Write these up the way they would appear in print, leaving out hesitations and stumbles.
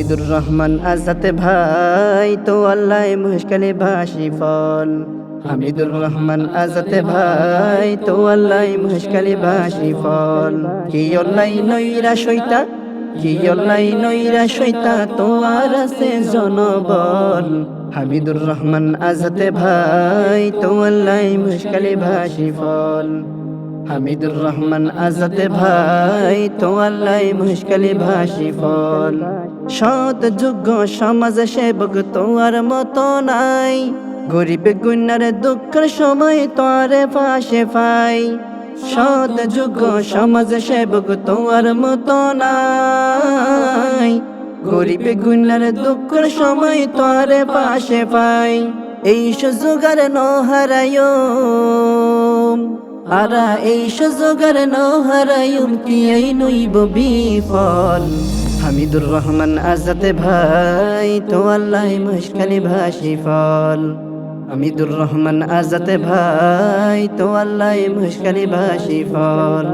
ঈদুর রহমান আজাদ ভাই তো আল্লাহ মুশকিলে ভাসি ফল। হামিদুর রহমান আজাদ ভাই তো আল্লাহ মুশকিলে ভাসি ফল। কি অল্লাই নইরা সইতা, কি অল্লাই নইরা সইতা তোমার আছে জনবল। হামিদুর রহমান আজাদ ভাই তো আল্লাহ মুশকিলে ভাসি ফল। হামিদুর রহমান আজাদ ভাই তো আল্লাহ মুশকিলে ভাসি ফল। সৎ যোগ্য সমাজ সেবক তোমার মতো নাই, গরিব গুনার দুঃখের সময় তোরে পাশে পাই। সৎ যোগ্য সমাজ সেবক তোমার মতো নাই, গরিব গুনার দুঃখের সময় তোরে পাশে পাই। এই সুযোগের নহরায়ো আরা, এই সুযোগের নহরায়ো কি এই নইব বিফল। হামিদুর রহমান আজাদ ভাই তো আল্লাহ মুশকিলে ভাসি ফল। হামিদুর রহমান আজাদ ভাই তো আল্লাহ মুশকিলে ভাসি ফল।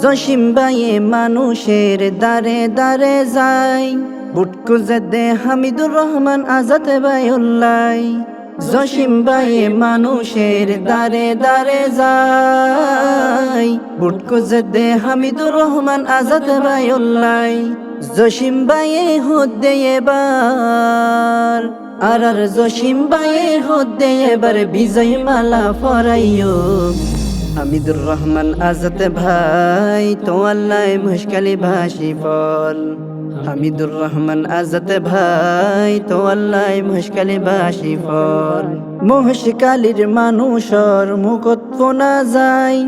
জসিম ভাইয়ে মানুষের দারে দারে যায়, বুটকু দে হামিদুর রহমান আজাদ ভাই উল্লাই। জসিম ভাইয়ে মানুষের দারে দারে যায়, বুটকু দে হামিদুর রহমান আজাদ ভাই উল্লাই। জসিম ভাইয়ে হদ্দে এবার আর জসিম ভাইয়ে হদ্দে এবার বিজয় মালা ফরাইও। হামিদুর রহমান আজাদ ভাই তো আল্লাহ মুশকিলে ভাসি ফল। হামিদুর রহমান আজাদ ভাই তো আল্লাহ মুশকিলে ভাসি ফল। মুশকিলের মানুষের মুখত ফোনা যায়,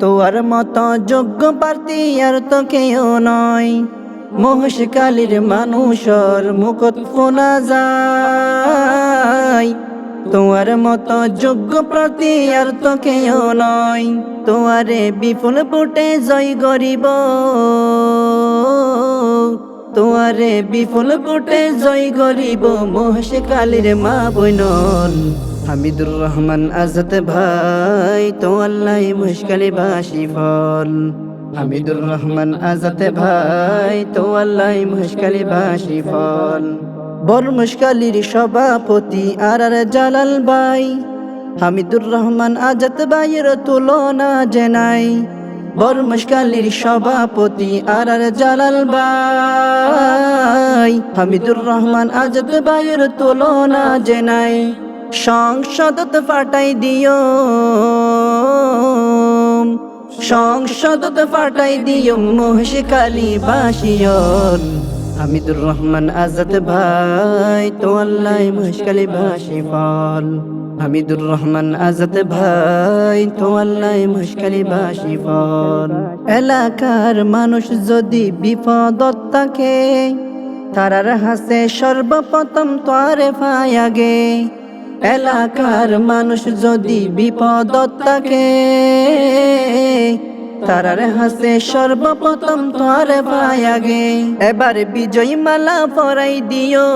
তোর মতো যোগ্য প্রার্থী আর তো কেউ নয়। মুশকিলের মানুষের মুখত ফোনা যায়, তোমার মতো যোগ্য প্রার্থী আর তো কেউ নয়। তোমারে বিপুল ভোটে জয় করিব, তোমারে বিপুল ভোটে জয় করিব মুশকিলের মা বইনল। হামিদুর রহমান আজাদ ভাই তো আল্লাহ মুশকিলে ভাসি ফল। হামিদুর রহমান আজাদ ভাই তো আল্লাহ মুশকিলে ভাসি ফল। বড় মুশকিলের সভাপতি আর জালাল ভাই, হামিদুর রহমান আজাদ ভাইয়ের তুলনা জেনাই। বড় মুশকিলের সভাপতি আর জালাল ভাই, হামিদুর রহমান আজাদ ভাইয়ের তুলনা জেনাই। সংসদত ফাটাই দিও, সংসদত ফাটাই দিও মুশকিলে ভাসিয়ল। হামিদুর রহমান আজাদ ভাই তো আল্লাহ মুশকিলে ভাসি ফল। হামিদুর রহমান আজাদ ভাই তো আল্লাহ মুশকিলে ভাসি ফল। এলাকার মানুষ যদি বিপদত থাকে, তারার হাসে সর্বপ্রথম তোরে পায় আগে। এলাকার মানুষ যদি বিপদত থাকে, তারার হাসে সর্বপ্রথম তোরে পায় আগে। এবার বিজয় মালা পরাই দিও,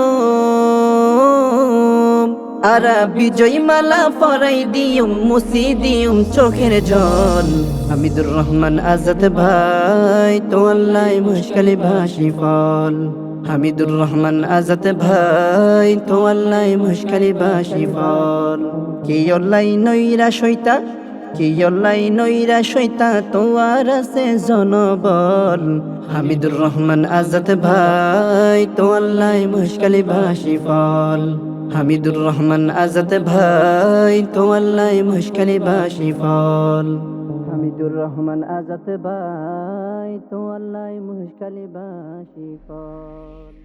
আর বিজয় মালা পরাই দিও মুছি দিও চোখের জল। হামিদুর রহমান আজাদ ভাই তো আল্লাহ মুশকিলে ভাসি ফল। হামিদুর রহমান আজাদ ভাই তো আল্লাহ মুশকিলে ভাসি ফল। কি অল্লাই নইরা সইতা, কি অল্লাই নইরা সইতা তোমার আছে জনবল। হামিদুর রহমান আজাদ ভাই তো আল্লাহ মুশকিলে ভাসি ফল। হামিদুর রহমান আজাদ ভাই তো আল্লাহ মুশকিলে ভাসি ফল। হামিদুর রহমান আজাদ ভাই তো আল্লাহ মুশকিলে ভাসি ফল।